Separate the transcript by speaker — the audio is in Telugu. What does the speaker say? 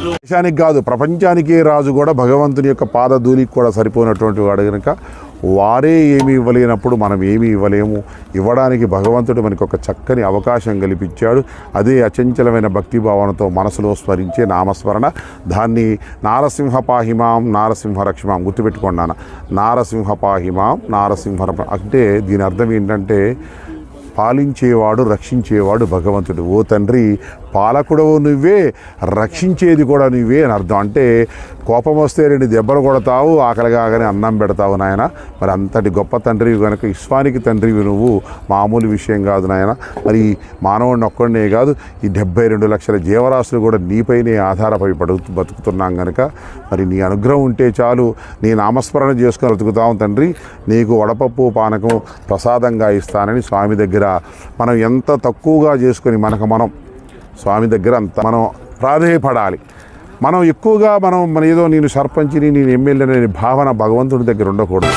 Speaker 1: దేశానికి కాదు ప్రపంచానికే రాజు కూడా భగవంతుని యొక్క పాదధూళికి కూడా సరిపోయినటువంటి వాడు కనుక వారే ఏమి ఇవ్వలేనప్పుడు మనం ఏమి ఇవ్వలేము. ఇవ్వడానికి భగవంతుడు మనకు ఒక చక్కని అవకాశం కల్పించాడు. అదే అచంచలమైన భక్తిభావనతో మనసులో స్మరించే నామస్మరణ. దాన్ని నారసింహ పాహిమాం నారసింహ రక్షమాం గుర్తుపెట్టుకున్నాను. నారసింహ పాహిమాం నారసింహ అంటే దీని అర్థం ఏంటంటే పాలించేవాడు రక్షించేవాడు భగవంతుడు. ఓ తండ్రి పాలకుడవు నువ్వే, రక్షించేది కూడా నువ్వే అని అర్థం. అంటే కోపం వస్తే 2 దెబ్బలు కొడతావు, ఆకలిగానే అన్నం పెడతావు నాయన. మరి అంతటి గొప్ప తండ్రివి కనుక విశ్వానికి తండ్రివి నువ్వు, మామూలు విషయం కాదు నాయన. మరి మానవుడిని ఒక్కడనే కాదు, ఈ 72 లక్షల జీవరాశులు కూడా నీపైనే ఆధారపడి బతుకుతున్నాం కనుక మరి నీ అనుగ్రహం ఉంటే చాలు. నీ నామస్మరణ చేసుకొని బతుకుతాం తండ్రి. నీకు వడపప్పు పానకం ప్రసాదంగా ఇస్తానని స్వామి దగ్గర మనం ఎంత తక్కువగా చేసుకొని మనం స్వామి దగ్గర అంత మనం ప్రాధేయపడాలి. మనం ఎక్కువగా మనం ఏదో నేను సర్పంచిని నేను ఎమ్మెల్యేని భావన భగవంతుడి దగ్గర ఉండకూడదు.